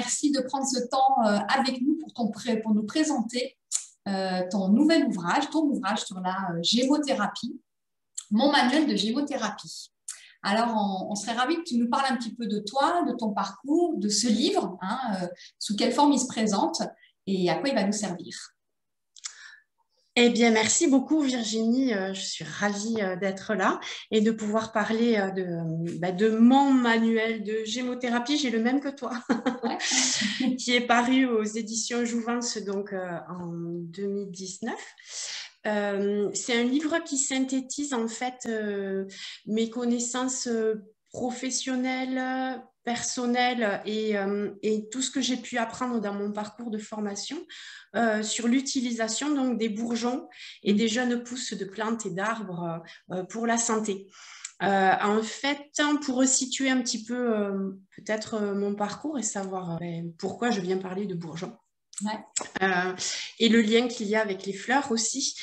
merci de prendre ce temps avec nous pour nous présenter ton nouvel ouvrage, ton ouvrage sur la gémothérapie, mon manuel de gémothérapie. Alors, on serait ravis que tu nous parles un petit peu de toi, de ton parcours, de ce livre, sous quelle forme il se présente et à quoi il va nous servir. Eh bien, merci beaucoup Virginie. Je suis ravie d'être là et de pouvoir parler de mon manuel de gémothérapie. J'ai le même que toi, ouais. Qui est paru aux éditions Jouvence donc, en 2019. C'est un livre qui synthétise en fait mes connaissances professionnelles, personnelles et tout ce que j'ai pu apprendre dans mon parcours de formation sur l'utilisation donc des bourgeons et des jeunes pousses de plantes et d'arbres pour la santé. En fait, pour situer un petit peu peut-être mon parcours et savoir pourquoi je viens parler de bourgeons. Ouais. Et le lien qu'il y a avec les fleurs aussi.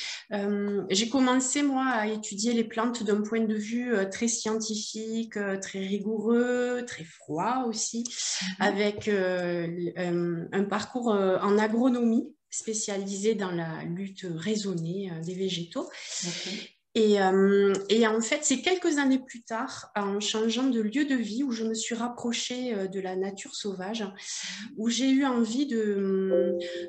J'ai commencé, moi, à étudier les plantes d'un point de vue très scientifique, très rigoureux, très froid aussi, avec un parcours en agronomie spécialisé dans la lutte raisonnée des végétaux. Okay. Et en fait, c'est quelques années plus tard, en changeant de lieu de vie, où je me suis rapprochée de la nature sauvage, où j'ai eu envie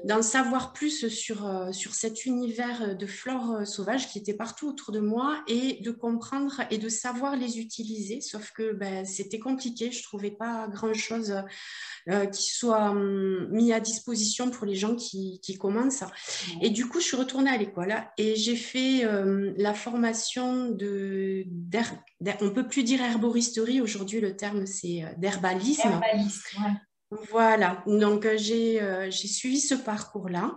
d'en savoir plus sur cet univers de flore sauvage qui était partout autour de moi et de comprendre et de savoir les utiliser. Sauf que c'était compliqué, je ne trouvais pas grand-chose qui soit mis à disposition pour les gens qui commencent. Et du coup, je suis retournée à l'école et j'ai fait la formation on ne peut plus dire herboristerie, aujourd'hui le terme c'est d'herbalisme. Herbaliste, ouais. Voilà, donc j'ai suivi ce parcours-là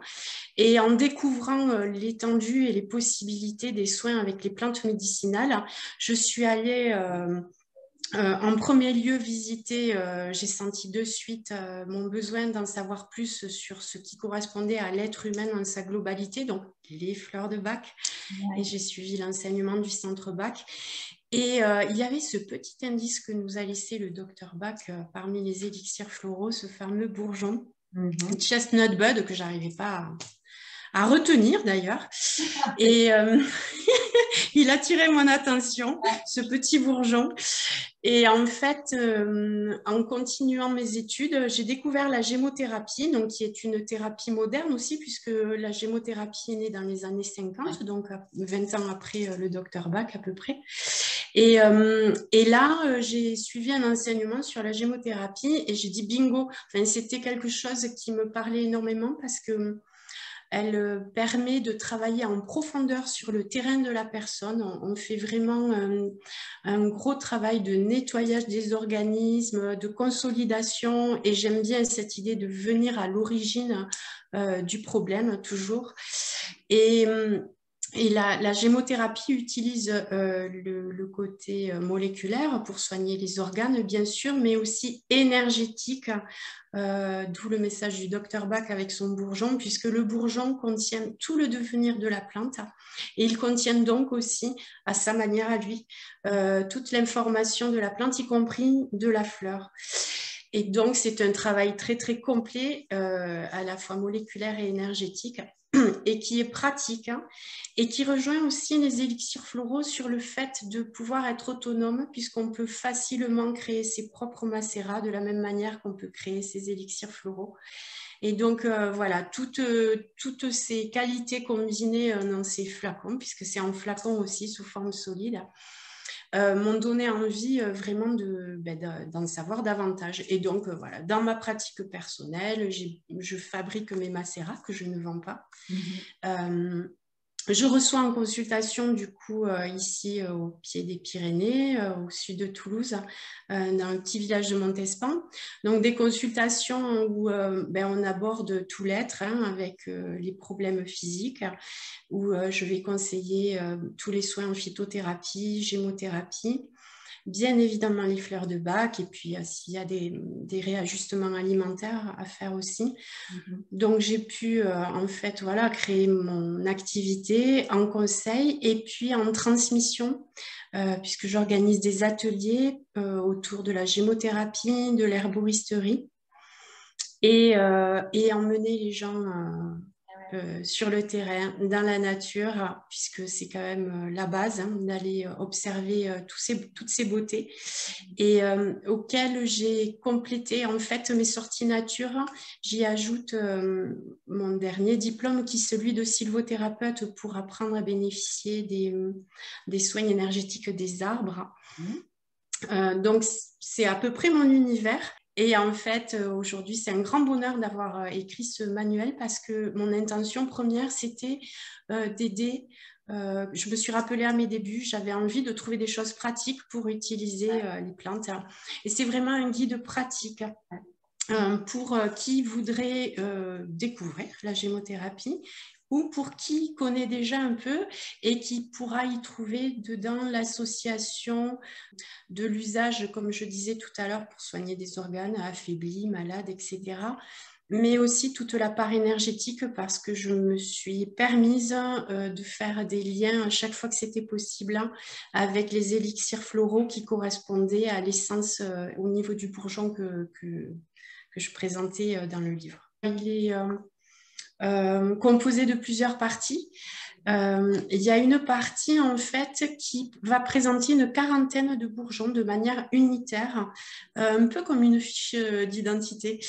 et en découvrant l'étendue et les possibilités des soins avec les plantes médicinales, je suis allée en premier lieu visiter, j'ai senti de suite mon besoin d'en savoir plus sur ce qui correspondait à l'être humain dans sa globalité, donc les fleurs de Bach, ouais. Et j'ai suivi l'enseignement du centre Bach. Et il y avait ce petit indice que nous a laissé le docteur Bach parmi les élixirs floraux, ce fameux bourgeon, Chestnut Bud, que j'arrivais pas à retenir d'ailleurs. Et il a attiré mon attention, ce petit bourgeon. Et en fait, en continuant mes études, j'ai découvert la gémothérapie, donc qui est une thérapie moderne aussi, puisque la gémothérapie est née dans les années 50, donc 20 ans après le docteur Bach à peu près. Et là, j'ai suivi un enseignement sur la gémothérapie et j'ai dit bingo. Enfin, c'était quelque chose qui me parlait énormément parce que elle permet de travailler en profondeur sur le terrain de la personne. On fait vraiment un gros travail de nettoyage des organismes, de consolidation. Et j'aime bien cette idée de venir à l'origine du problème, toujours. Et la gémothérapie utilise le côté moléculaire pour soigner les organes, bien sûr, mais aussi énergétique, d'où le message du docteur Bach avec son bourgeon, puisque le bourgeon contient tout le devenir de la plante et il contient donc aussi, à sa manière à lui, toute l'information de la plante, y compris de la fleur. Et donc, c'est un travail très, très complet, à la fois moléculaire et énergétique, et qui est pratique, et qui rejoint aussi les élixirs floraux sur le fait de pouvoir être autonome, puisqu'on peut facilement créer ses propres macérats de la même manière qu'on peut créer ses élixirs floraux. Et donc, voilà, toutes ces qualités combinées dans ces flacons, puisque c'est en flacon aussi sous forme solide, m'ont donné envie vraiment d'en savoir davantage. Et donc, voilà, dans ma pratique personnelle, je fabrique mes macérats que je ne vends pas. Je reçois en consultation, du coup, ici au pied des Pyrénées, au sud de Toulouse, dans un petit village de Montespan. Donc, des consultations où on aborde tout l'être, avec les problèmes physiques, où je vais conseiller tous les soins en phytothérapie, gémothérapie, bien évidemment les fleurs de Bach, et puis s'il y a des réajustements alimentaires à faire aussi. Donc j'ai pu en fait voilà, créer mon activité en conseil et puis en transmission, puisque j'organise des ateliers autour de la gémothérapie, de l'herboristerie. et emmener les gens sur le terrain, dans la nature, puisque c'est quand même la base, hein, d'aller observer toutes ces beautés, et auquel j'ai complété en fait mes sorties nature. J'y ajoute mon dernier diplôme, qui est celui de sylvothérapeute, pour apprendre à bénéficier des soins énergétiques des arbres. Donc c'est à peu près mon univers. Et en fait, aujourd'hui, c'est un grand bonheur d'avoir écrit ce manuel, parce que mon intention première, c'était d'aider. Je me suis rappelée à mes débuts, j'avais envie de trouver des choses pratiques pour utiliser les plantes. Et c'est vraiment un guide pratique pour qui voudrait découvrir la gémothérapie, ou pour qui connaît déjà un peu et qui pourra y trouver dedans l'association de l'usage, comme je disais tout à l'heure, pour soigner des organes affaiblis, malades, etc. Mais aussi toute la part énergétique, parce que je me suis permise de faire des liens à chaque fois que c'était possible, hein, avec les élixirs floraux qui correspondaient à l'essence au niveau du bourgeon que je présentais dans le livre. Il est composé de plusieurs parties. Il y a une partie en fait qui va présenter une quarantaine de bourgeons de manière unitaire, un peu comme une fiche d'identité.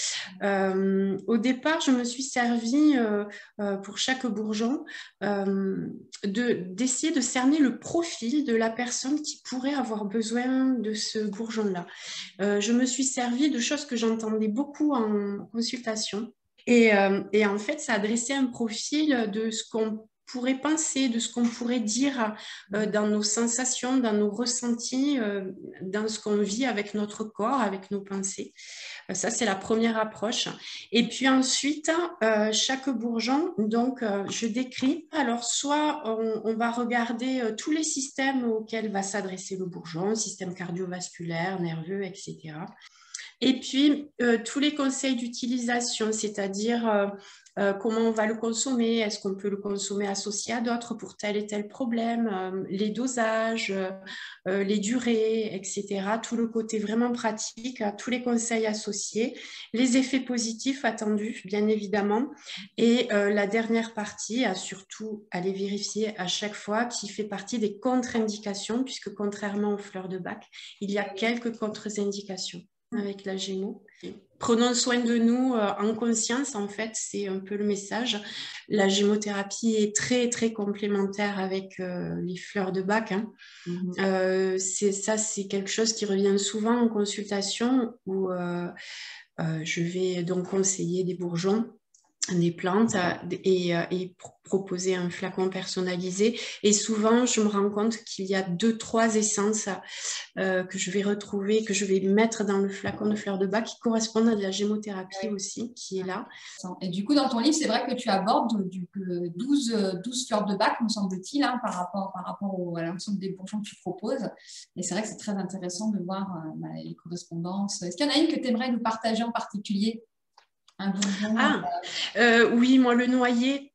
Au départ, je me suis servie pour chaque bourgeon d'essayer de cerner le profil de la personne qui pourrait avoir besoin de ce bourgeon-là. Je me suis servie de choses que j'entendais beaucoup en consultation. Et en fait, ça adressait un profil de ce qu'on pourrait penser, de ce qu'on pourrait dire dans nos sensations, dans nos ressentis, dans ce qu'on vit avec notre corps, avec nos pensées. Ça, c'est la première approche. Et puis ensuite, chaque bourgeon, donc, je décris. Alors, soit on va regarder tous les systèmes auxquels va s'adresser le bourgeon, système cardiovasculaire, nerveux, etc. Et puis, tous les conseils d'utilisation, c'est-à-dire comment on va le consommer, est-ce qu'on peut le consommer associé à d'autres pour tel et tel problème, les dosages, les durées, etc. Tout le côté vraiment pratique, tous les conseils associés, les effets positifs attendus, bien évidemment. Et la dernière partie, à surtout aller vérifier à chaque fois, qui fait partie des contre-indications, puisque contrairement aux fleurs de bac, il y a quelques contre-indications avec la gémo. Prenons soin de nous en conscience, en fait, c'est un peu le message. La gémothérapie est très, très complémentaire avec les fleurs de bac, hein. C'est quelque chose qui revient souvent en consultation, où je vais donc conseiller des bourgeons, des plantes, et proposer un flacon personnalisé. Et souvent, je me rends compte qu'il y a 2-3 essences que je vais retrouver, que je vais mettre dans le flacon de fleurs de bac, qui correspondent à de la gémothérapie aussi, qui est là. Et du coup, dans ton livre, c'est vrai que tu abordes 12 fleurs de bac, me semble-t-il, hein, par rapport à l'ensemble des bourgeons que tu proposes. Et c'est vrai que c'est très intéressant de voir les correspondances. Est-ce qu'il y en a une que tu aimerais nous partager en particulier? Un bourgeon oui, moi, le noyer,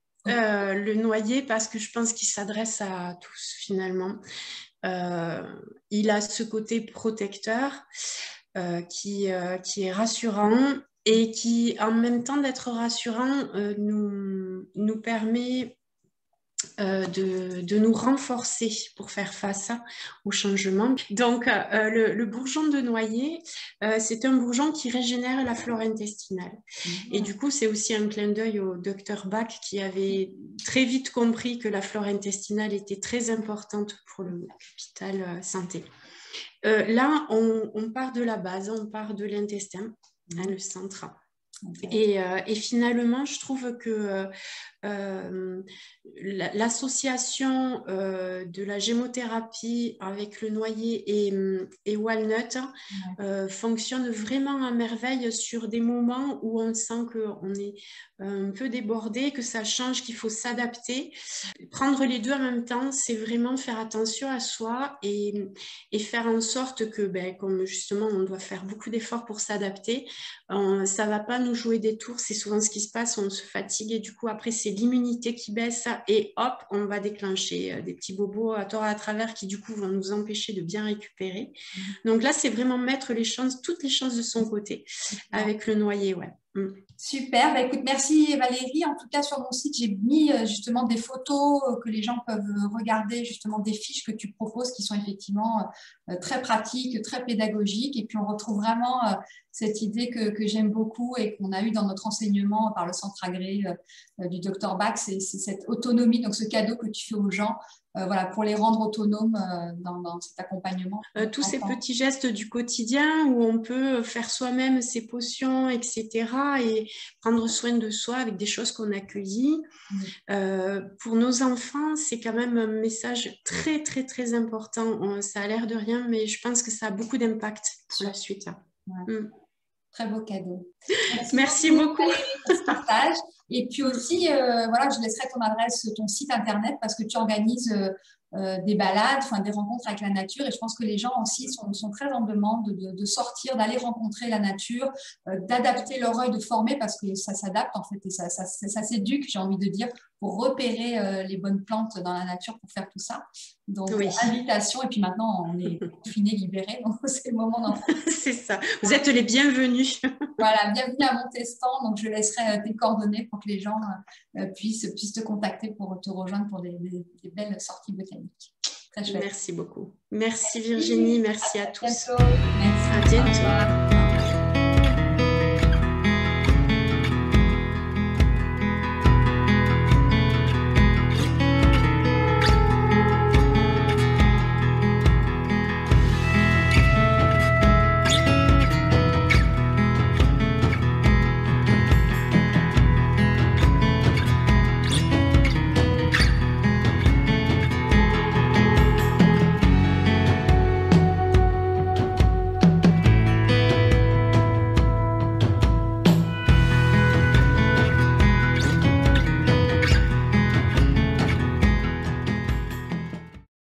parce que je pense qu'il s'adresse à tous, finalement. Il a ce côté protecteur qui est rassurant, et qui, en même temps d'être rassurant, nous permet de nous renforcer pour faire face au changement. Donc, le bourgeon de noyer, c'est un bourgeon qui régénère la flore intestinale. Et du coup, c'est aussi un clin d'œil au docteur Bach, qui avait très vite compris que la flore intestinale était très importante pour le capital santé. Là, on part de la base, on part de l'intestin, hein, le centre. Et finalement, je trouve que l'association de la gémothérapie avec le noyer et walnut fonctionne vraiment à merveille sur des moments où on sent qu'on est un peu débordé, que ça change, qu'il faut s'adapter. Prendre les deux en même temps, c'est vraiment faire attention à soi et faire en sorte que, comme justement on doit faire beaucoup d'efforts pour s'adapter, ça ne va pas nous jouer des tours. C'est souvent ce qui se passe, on se fatigue, et du coup après c'est l'immunité qui baisse, et hop, on va déclencher des petits bobos à tort et à travers, qui du coup vont nous empêcher de bien récupérer. Donc là, c'est vraiment mettre toutes les chances de son côté avec le noyer, ouais. Super, bah, écoute, merci Valérie. En tout cas, sur mon site, j'ai mis justement des photos que les gens peuvent regarder, justement des fiches que tu proposes qui sont effectivement très pratiques, très pédagogiques. Et puis, on retrouve vraiment cette idée que j'aime beaucoup et qu'on a eu dans notre enseignement par le centre agré du Dr Bach, c'est cette autonomie, donc ce cadeau que tu fais aux gens, voilà, pour les rendre autonomes dans cet accompagnement. Tous ces petits gestes du quotidien où on peut faire soi-même ses potions, etc. et prendre soin de soi avec des choses qu'on a cueillies. Pour nos enfants, c'est quand même un message très, très, très important. Ça a l'air de rien, mais je pense que ça a beaucoup d'impact pour la suite. Ouais. Très beau cadeau. Merci beaucoup. Pour ce partage. Et puis aussi, voilà, je laisserai ton adresse, ton site internet parce que tu organises des balades, enfin des rencontres avec la nature. Et je pense que les gens aussi sont très en demande de sortir, d'aller rencontrer la nature, d'adapter leur œil, de former parce que ça s'adapte en fait et ça s'éduque, j'ai envie de dire, pour repérer les bonnes plantes dans la nature pour faire tout ça. Donc, oui. Invitation. Et puis maintenant, on est confinés, libérés. Donc, c'est le moment d'en faire. C'est ça. Vous êtes les bienvenus. Voilà, bienvenue à Montestan. Donc, je laisserai tes coordonnées pour que les gens puissent te contacter pour te rejoindre pour des belles sorties botaniques. Très chouette. Merci beaucoup. Merci Virginie. Merci à tous. Bientôt. Merci. À bientôt.